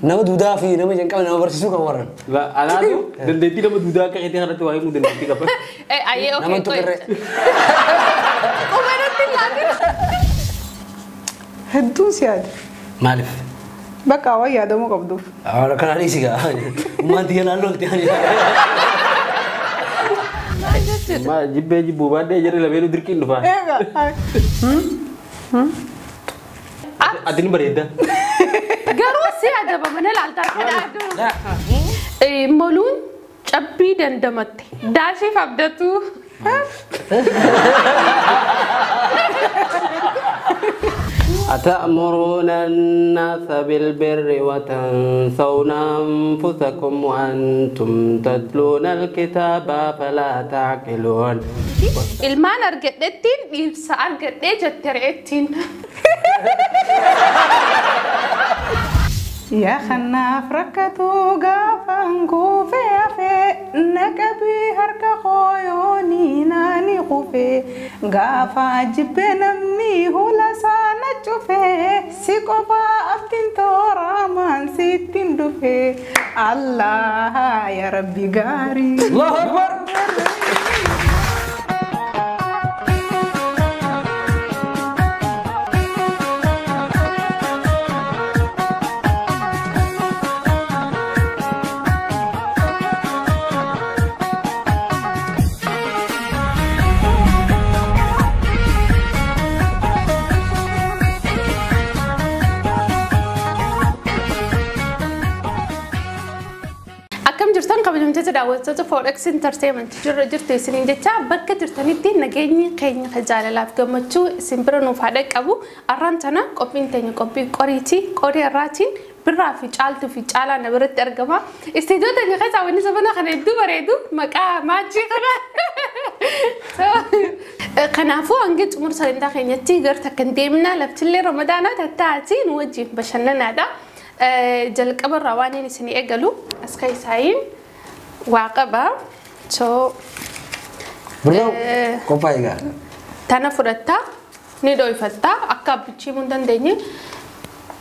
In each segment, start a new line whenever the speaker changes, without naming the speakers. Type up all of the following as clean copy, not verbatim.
nama duudaa fi nama jalqaba nama barsiisuu kan waran.
Alaatu dandeettii nama duudaa akka itti kanatti waa'ee muu dandeettii qaba.
Ayyee okey.
Nama tuqirree.
Uummanatti laatira.
Hedduun si yaada.
Maaliif?
Bakka waa yaadamuu qabduuf.
Kanaan dhiisi gaa. Uummanti yalaan lolti.
Ma jibbee jibbuu baadhee jirre labeenu dirqiin dhufaa. Ati ni bareedda.
Garuu si adaba mana laaltaa kadhaatu. Moluun cabbii dandamatte. Daashiif abdatu.
أتأمرون الناس بالبر وتنسون أنفسكم وأنتم تتلون الكتاب فلا تعقلون.
Ilmaan argadhettiin dhiibsa argadhee jettereettiin.
Yaa kanaaf rakkatu gaafan kuufee hafee naqabii harka kooyoonii naani kufee gaafa jibbee namni hula saana cufee si qofaa aftiin tooraamaan sittiin dhufee Allah yaa Rabbi gaarii.
Allahu Akbar.
Jirtan kabajamtoota daawwattoota Forex Entertainment jirtu isiniin jecha bakka jirtanitti nageenyi keenya jaalalaaf gammachuu isin bira nuuf haa dhaqqabu. Arraan tana qophiin teenya qophii qoriitii qorii irraatiin birraa fi caaltuu fi caalaa na biratti argama. Istiidiyoo teenya keessaa wanni sabana kana hedduu bareedu maqaa maachii kana. Kanaafuu hanga xumura sagantaa keenyatti gara takka hin deemna laftillee Ramadaanaa tattaatii nu wajjin bashannanaadha. jalqaba irraa waan inni isin eegalu as kaysaayin waa qaba
Biroo qophaa'e gaa.
tana fudhatta ni dho'ifatta akka abbichiimuu hin dandeenye.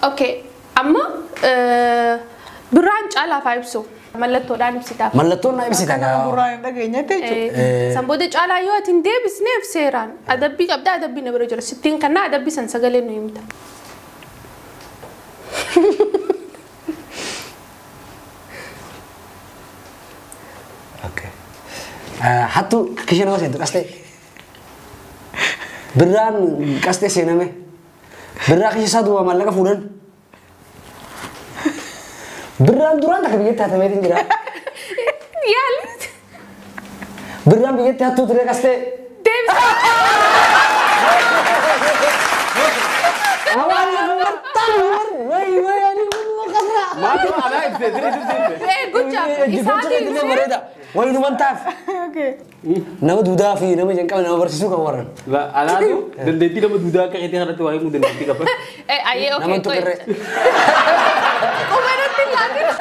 Okay, amma birraan caalaa faa ibsu mallattoodhaan ibsitaaf.
Mallattoon na ibsita gaa.
Buraan hin dhageenyetti jechuudha.
Sanbooda caalaa yoo ati hin deebisneef seeraan adabbii qabdaa adabbii na bira jira sittiin kannaa adabbii san sagalee nu himta.
Hattu kishana wasentu kaste. Birraan kaste seename. Birraa kishisa du'a mallaqa fuudhan. Birraan duraan takka biyyatti hatameetiin jira.
Yaalit.
Birraan biyyatti hattuu ture kaste.
Deebisa.
Awaan martan way ani makasra.
Maatu ala ibse dire dire.
Good job.
Isaati bareeda. Way nu mantaaf.
Okay.
Nama duudaa fi nama jalqaba nama barsiisuu kan waran.
Alaatu dandeettii nama duudaa akka itti kanatti waa'ee muu dandeettii qaba.
Ayyee okay.
Nama tuqirree.
Uummanatti laatira.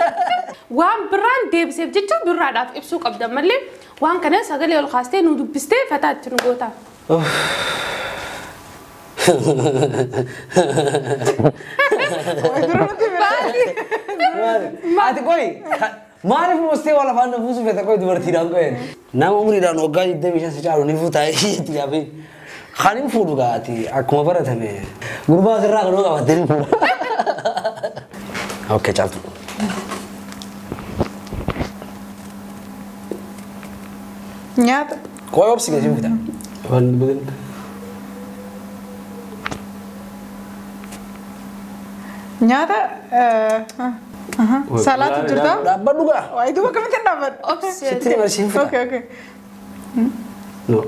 Waan birraan deebiseef jecha birraadhaaf ibsuu qabdan malee waan kana sagalee ol kaastee nu dubbistee fataatti nu gootaaf.
Ati koi maaliif mostee wala faana fuusu fete koi dubartiidhaan koyen. Nama umriidhaan waggaa 25 caalu ni fuutaa'ee itti yaabee kan hin fuudhu gaati akkuma baratame gurbaa sirraa kanoo qabattee ni fuudha. Okay, caaltu.
Nyaata.
Koi obsi geessu fita.
Waan budan.
Nyaata. Salaatu jirta.
Dhaabbadhu gaa.
Waa iddoo akkamitti dhaabbadhu?
Sitti dabarsiin fita.
Okay, okay.
No.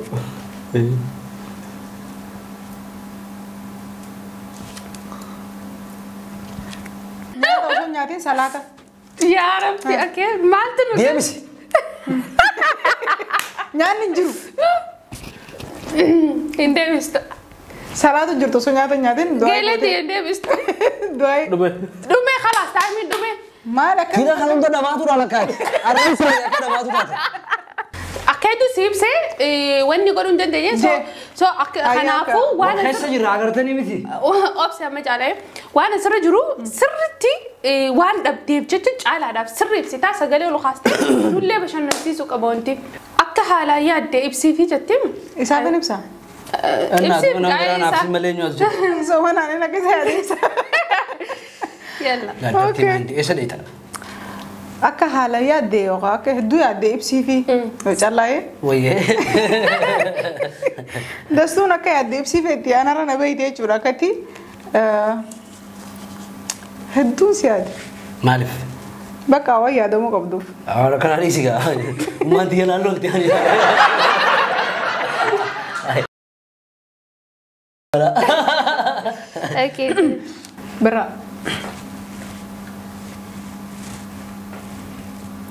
Nyaata osoo nyaatiin salaata.
Yaa Rabbi, okay. Maaltu nu
Deebisi.
Nyaanni hin jiru.
hin deebistu.
Salaatu jirtu osoo nyaata nyaatiin.
Geeleeti hin deebistu.
Du'aayi.
Dhumee khalaas taa'imii dhumee.
Maal akka.
Tira kan hunda dhamaatu dha lakkaati. Arraan siree akka dhamaatu taate.
Akka hedduu si ibsee wanni godhuu hin dandeenye. So kanaafuu waan
Keessa jirra agartanii miti.
obsi amma caalaa waan asirra jiru sirriitti waan dhabdeef jecha caalaadhaaf sirrii ibsitaa sagalee ol kaastee nullee bashannansiisuu qaba wanti akka haalaa yaaddee ibsiifi jettiin
Isaafin ibsa.
እናት ምናምን ብራን አፍስ መለኛው እዚህ
Soman ani nakisa ibsa.
yalla
ላዳቴ ማንዲ እሰደይታ
Akka haala yaadde yookaan akka hedduu yaadde ibsiifi. Callaa'ee.
ወየ
Dastuun akka yaadde ibsiifetti aanarra na beeyte jechuudha akkatti hedduun si yaade.
ማለፍ
Bakka waan yaadamuu qabduuf.
አሁን ከናሊ ሲጋ ማንዲ ያላሉ ወቅት
okay
Bira.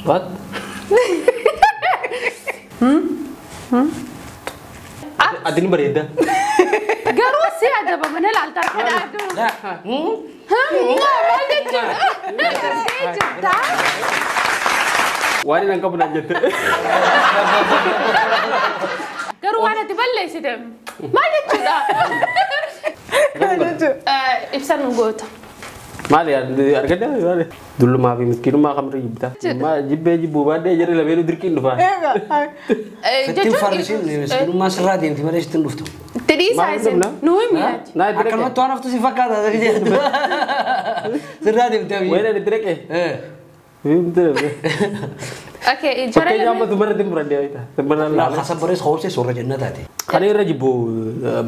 What? Adin bereda.
garuu si adaba mana laaltaa kadhaatu maal jechuudha
Wani nang kamu nanya tu?
garuu waan ati balleessite maal jechuudha ibsan nu goota
Mali ya, argada mali. Dulu maafi miskin mah kamu ribta. Ma jibbe jibbu bade jadi lebih dirkin tu pak.
Eega.
ፈቲን ፈርሽን መስኪኑ ማስራ ዲምቲ መለሽ ትንዱፍቱ
tidii saayisen nuu miyaati
Nah direk.
አከመቷ ነፍቱ ሲፈካታ ዘግዲያቱ ዝራ ዲምቲ አብይ
Wena direk eh. Betul.
okay
Pakai
jara
apa tu berarti berada itu. Sebenarnya.
ላ ከሰበረስ ሆልሴ ሶረ ጀነታቲ
Kali ini jibbu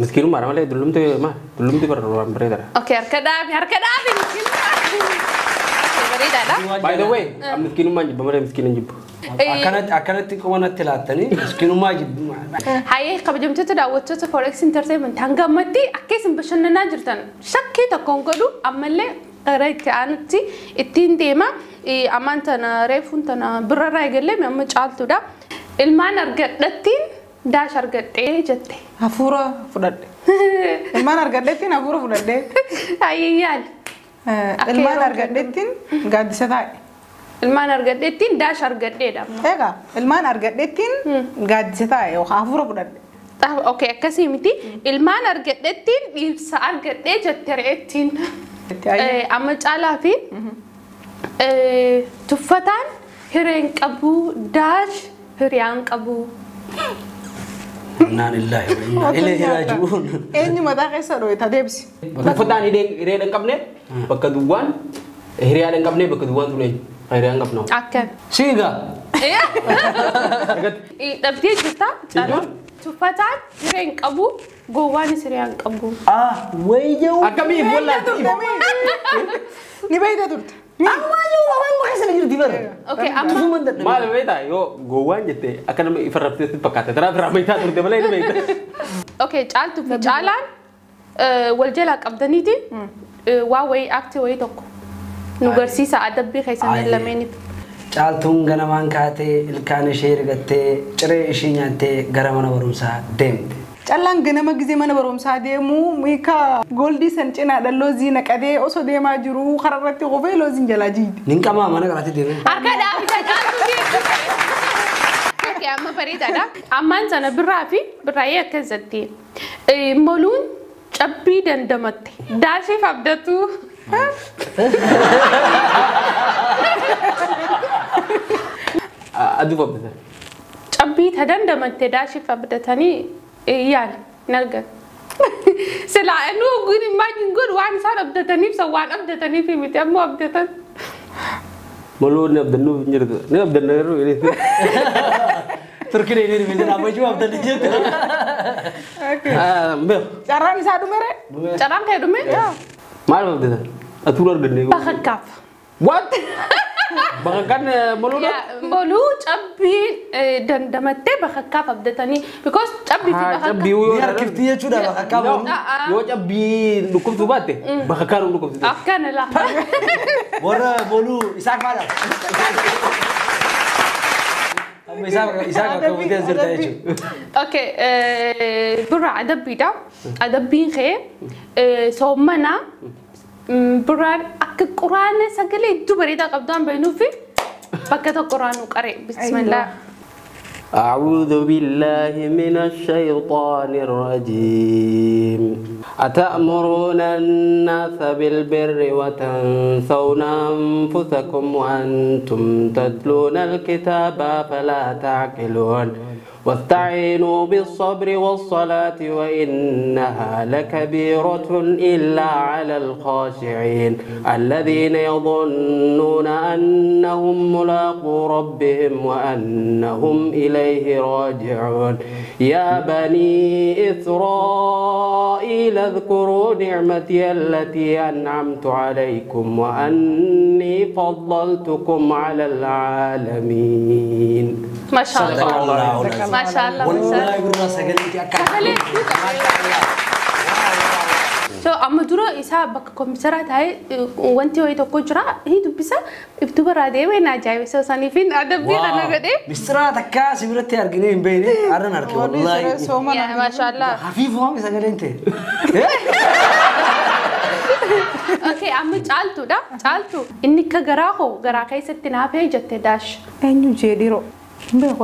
miskin marah malah dulu tu mah dulu tu berapa berada.
okay harka dhaabi miskin bareedaadha
By the way, miskin mah jibbu malah miskin jibbu.
አከነት ቆመነት ትላተኒ መስኪኑ ማጅ
hayyee kabajamtoota daawwattoota forex entertainment hangammatti akkeesin bashannanaa jirtan shakkii tokkoon godhu ammallee gara itti aanutti ittiin deema ammaan tana reefuun tana birrarraa eegallee amma caaltuudha ilmaan argadhattiin daash argadhee jette
Hafuura fudhadhe. Ilmaan argadheettiin hafuura fudhadhe.
hayyee yaali
Ilmaan argadheettiin gaaddisa taa'e.
ilmaan argadheettiin daash argadheedha amma
Eega ilmaan argadheettiin gaaddisa taa'e yookaan hafuura fudhadhe.
okay akkasii miti ilmaan argadheettiin dhiirsa argadhee jette re'ettiin amma caalaa fi tuffataan hireen qabu daash hiriyaan qabu
ኢና ሊላሂ ወኢና ኢለይሂ ራጂዑን
Eenyu mataa keessa dho'e deebisi.
Futaan ide dan kapne, bakka duwwan, hiriya dan kapne bakka duwwan tu lagi. Hiriya dan kapne.
akkan
ሲጋ
dhabdee jirta caalaa tuffataan hireen qabu gowwaanis hiriyaan qabu
አ ወይየው
Akami bola.
Ni beeyta turte.
አማዩ ወን ወከሰለ ጅርቲ በር
okay amma
ቱፉ መንደ
Maal beeta yo gowwan jette akka nama ifarrabteetti fakkaata. Tanaaf raamaitaa turte malee ni beekta.
okay caaltuu fi caalaan wal jalaa qabdaniiti waa wayii aaktii wayii tokko nu garsiisa adabbii keessan lameeniif
ጫልቱን ገነማን ካቴ ኢልካን ሼር ገቴ ጭሬ እሺኛቴ ገረመነ በሩምሳ ደምት
Callaan ganama gizee mana barumsaa deemu miika goldii san cinaadha loozii naqadee osoo deemaa jiru kararratti qofee looziin jalaa jiidhe.
ኒንቀማ ማነ ቀራቲ ደም
harka dhaabita caaltuu okay amma bareedaadha ammaan sana birraa fi birraayee akkas jetti moluun cabbii dandamatte daashiif abdatu
Adu babda.
cabbii ta dandamatte daashiif abdatanii yaal hin argan silaa inuu gun imagine gun waan isaan abdataniif san waan abdataniif miti ammoo abdatan
Malu ni abdannu jirtu. Ni abdannu ini.
ቱርኪ ላይ ነው የሚዘና ወጁ አብደል ጀት
Mbel.
Carraan isaa dhumere.
caraan kee dhume
Maal babda. Aturar gani.
bakakkaaf
What? Bakakan malu dah.
moluu cabbii dandamattee bakakkaaf abdatanii because cabbii fi bakakkaaf
Cabbii yoo
ያርክፍት የቹዳ አካባቢ
yoo cabbii dhukkubtu baatte bakakaan dhukkubtu.
akkana la
ወረ ቦሉ ኢሳቅ ማለት ኢሳቅ ከወደ ዝርታችሁ
okay bura adabbiidha adabbiin kee soommanaa buraan akka quraana sagalee hedduu bareedaa qabdaan bainuu fi bakka tokko quraanuu qaree bismillah
أعوذ بالله من الشيطان الرجيم أتأمرون الناس بالبر وتنسون أنفسكم وأنتم تتلون الكتاب فلا تعقلون واستعينوا بالصبر والصلاة وإنها لكبيرة إلا على الخاشعين الذين يظنون أنهم ملاقو ربهم وأنهم إليه راجعون يا بني إسرائيل اذكروا نعمتي التي أنعمت عليكم وأني فضلتكم على العالمين.
ما شاء الله ما شاء الله
والله قرنا سجلتي أكاد
شو أما درا إسحاق بكم سرعة هاي وانتي وهي تكوجرا هي تبصا بتبرر هذا وين أجاي بس صانفين أدب دي أنا قدي
بسرعة تكاس برتي أرجعين بيني أرنا أركي والله
يا ما شاء الله
خفيف هم سجلتي
أوكي أما جالتو ده جالتو إنك كجراهو جراكي ستنا في جت داش
أنيو جديرو به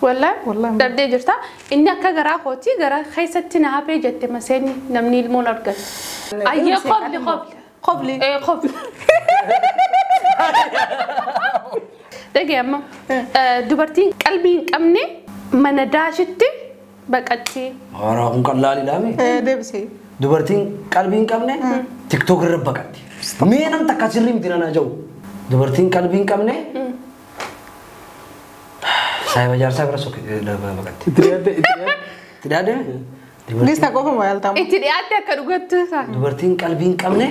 والله
والله تبدي جرتا إنك كجراهو تي جراكي ستنا في جت مسني نمني المنرجل أيه قبل إيه قبل دقي أما دبرتين قلبي كمني من داشتي بقتي
أراكم كلالي دامي
ده بسي
دبرتين قلبين كمنه تيك توك ربكتي مين أنت كسرين تيرانا جو دبرتين قلبين كمنه saya bajar saya berasuk rubakati tidak ada
لسه كوفم ويال تام
إنتي أنت كرجت
دبرتين قلبين كمنه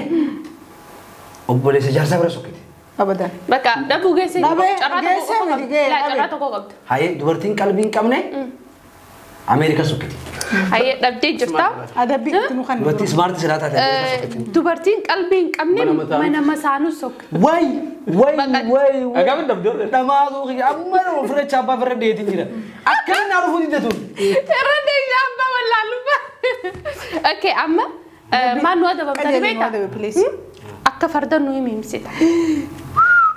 وبولي سجار saya berasuk
أبدا
بكا ده بوجي سي
لا
شرطة كوكب
هاي دبرتين قلبين كمنه أمريكا سكتي
هاي دبتي جرتا
هذا بيت نخن
دبرتين سمارت سلاتا
دبرتين قلبين كمني من مسانو سك
واي
أكمل دبدور
نمازو خي أمّا لو فرد شابا فرد ديتي كذا أكل نعرفه دي تون
رد جنبه ولا لبا أوكي أما ما نودا بمتابعة أكا فردا نوي ميمسيت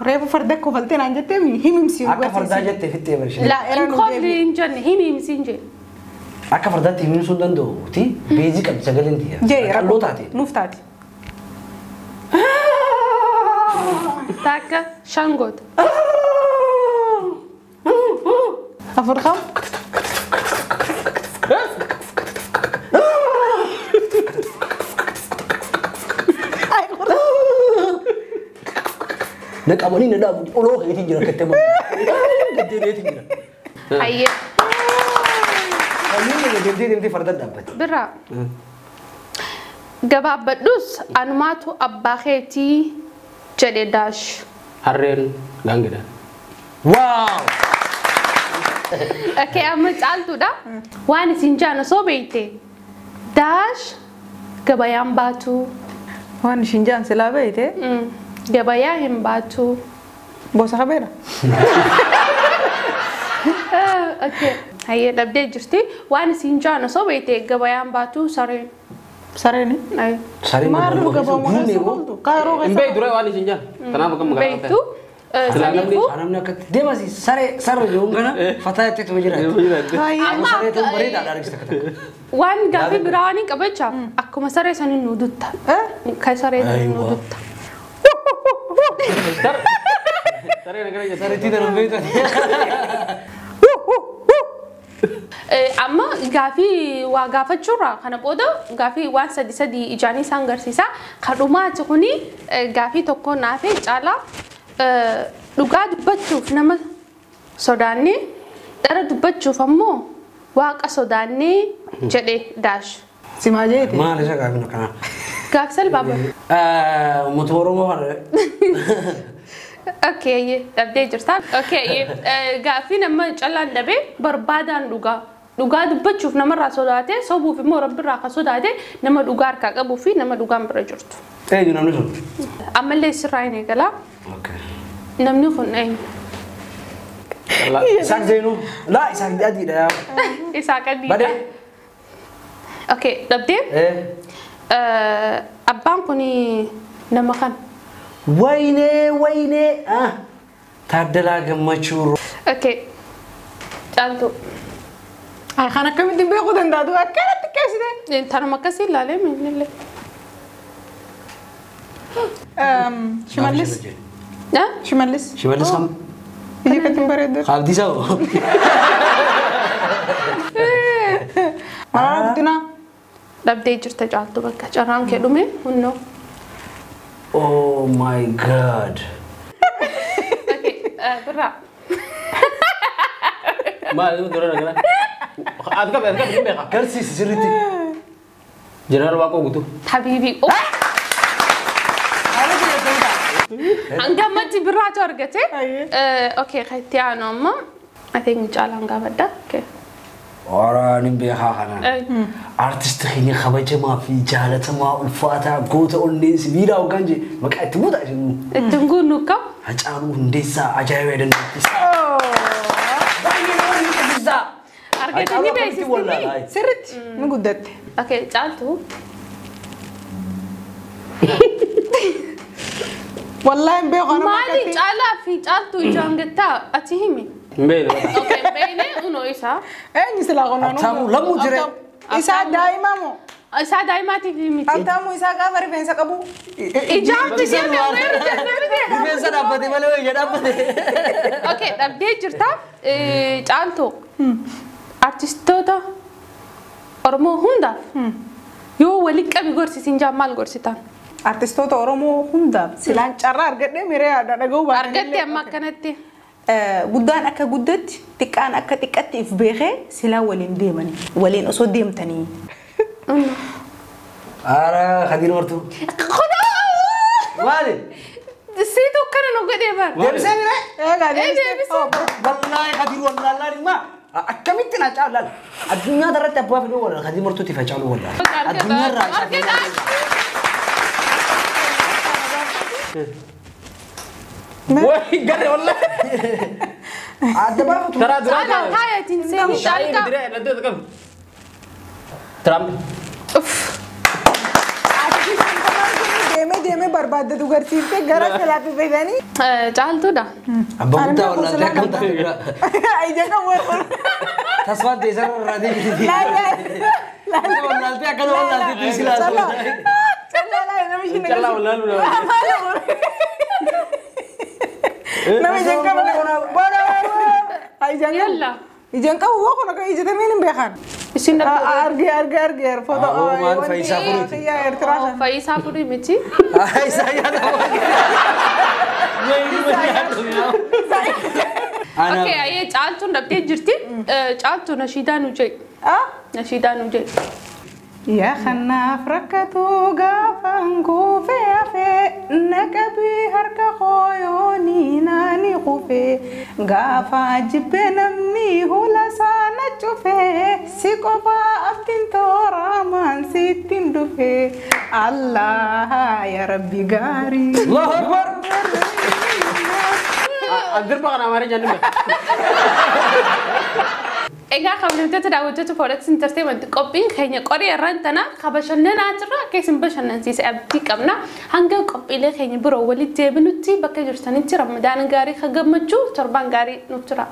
ريبو فردك وفلتين عن جتمي هي ممسي
أكا فردا جت في تي برشة
لا إنخاف لينجن هي ميمسينجن
أكا فردا تيمين سودان دو تي بيزك أبسجلين تي
جاي
رلو تاتي
نفتاتي
تاكا شانغود
أفرخم
نك أماني ندا أولو هيتي جرا كتير كتير هيتي جرا
هاي
أماني ندا فردا دابت
برا جباب بدوس أنماتو أباخيتي جديداش
هرين لانجدا
واو
أوكي أما تعالتو ده وأنا سنجانا صو بيتي داش جبايام باتو
وأنا شنجان سلابيته
جبايام باتو
بوس خبيرة
أوكي هي الأبديت جرتي وأنا سنجانا صو بيتي جبايام باتو سرين
سريني
أي
ساري
ما أعرف قبل ما نسولته كارو
إمبي دراي واني سنجان تنام كم
بيتو سنيفو
أنا منك دي مسي ساري يوم كنا فتاة تتوجرا
هاي
ساري توم بريد على رجلك
وان قافي براني كبتشا أكو مساري سنين نودتا كاي ساري سنين نودتا
ساري تيدا نبيتو
أما قافي وقافة شورا خنا بودا قافي وان سدي إجاني سانغر سيسا خروما تكوني قافي تكون نافي جالا لقاد بتشوف نما سوداني ترى بتشوف أمو واقع سوداني جدي داش
سماجيتي
ما ليش قاعد نكنا
قاف سل بابا
متورو ما هذا
اوكي ابدي جرتا اوكي قافي نما جالا نبي بربادان لقاد بتشوف نما راسوداتي صوبو في مو رب راقه سوداتي نما لقار كاقبو في نما لقام برجرت
ايه جنا نشوف
اما اللي سرايني قلا
اوكي
نمني خن اي
إسحاق زينو لا إسحاق دادي ده
إسحاق دي
بعدين
اوكي نبدي
إيه
أبان كوني نما خن
ويني تادلا جمشور
اوكي Caaltu.
Kan akkamitti beekuu dandaatu akkanatti keessite.
Intana makkasii ilaalee minnillee.
Shimallis. Shimallis.
Shimallis kam?
Iji katiin bareeddu.
Qabdi sao?
Maraa guddinaa.
Dhabdee jirta caaltu bakka carraan kee dhume hunnoo.
Oh my god.
Okay, birraa.
Maal itu dura negara. Adka beeka.
Garsiis sirriitti.
Jeneraal Waaqoo guutuu.
Habiibii. Hangamatti birraatu argate. Okay, kaitti aanu amma. I think caalaan gaafadha. Okay.
Waraan hin beekaa kana. Artisti keenya kabajamaa fi jaalatamaa ulfaataa goota onnee sibiilaa hoggaan jee maqaa itti buutaa jennu.
Ittiin guunnu kam?
Hacaaluu Hundeessaa ajaa'ibaa dandeettisaa. Baay'ee nama ni qabsiisaa.
Argatanii beeksisanii.
Sirriitti ni guddatte.
Okay, caaltu.
Wallaahi hin beeku ana
Maali caalaa fi caaltu ijaan gattaa ati himi?
Mbele.
Okay, beene unoo isaa.
Eenyu silaa qonnaan
Attaamu lammuu jire.
Isaa daa'imaa moo?
Isaa daa'imaatiif miti.
Attaamu isaa gaafa rifeensa qabu.
Ijaarti ishee meewwee
Rifeensa dhaabbate malee wayya dhaabbate.
Okay, dhabdee jirta. Caaltu. Artistoota Oromoo hundaaf yoo waliin qabi gorsiisin jaan maal gorsitaan?
Artistoota Oromoo hundaaf silaan carraa argadhee miree aadaa dhaga'uu baatan.
Argatte amma akkanatti.
Guddaan akka guddatti xiqqaan akka xiqqatti if beekee silaa waliin deemanii waliin osoo deemtanii.
Ara Khadiir Martuu. Maali?
Siitu akkana nu godhee bar.
Deebisee bire?
Eegaa
deebisee.
Wallaahi Khadiir wallaahi ma akkamitti na caalaan addunyaa irratti abbaa fiduu wala Khadiir Martuutti facaaluu wala. Addunyaa irraa isa
Woi, gade wallah.
adda baafatu.
Tara dura.
Ada hayatin seeni dalga.
Dire, nanti tekan. Trump.
deemee barbaadatu garsiiftee gara salaatti fayyadanii.
Caaltuudha.
Abbaa guddaa wallaahi akkamta.
Ija kan warra.
Tasfaa deesar irraa deebiiti. Wallaahi akkana wallaahi tiisilaa.
Callaa nama shi
Calla wallah lu.
nama ijaan qabu bara ijaan
Yalla.
ijaan qabu waa kana kan ijaatamee hin beekan.
Isin
arge foto
maal Faayisaa Furiiti.
yaa Eertiraa.
Faayisaa Furii miti.
Isa yaada.
Okay, ayee caaltuun dhabdee jirti. Caaltuu nashiidaa nu jee. Nashiidaa nu jee.
Yaa kanaaf rakkatu gaafan kuufee hafee naqabii harka kooyoonii naani kufee gaafa jibbee namni hula saana cufee si qofaa aftiin tooraamaan sittiin dhufee Allah yaa Rabbi gaarii.
Allahu Akbar.
Agar bahkan amarin jangan.
Egaa kabajamtoota daawwattoota Forex Entertainment qophiin keenya qorii irraan tana kabashannanaa jirra keessan bashannansiise abdii qabna hanga qophiilee keenya biroo walitti deebinutti bakka jirtanitti Ramadaan gaarii ka gammachuu torbaan gaarii nuuf tura.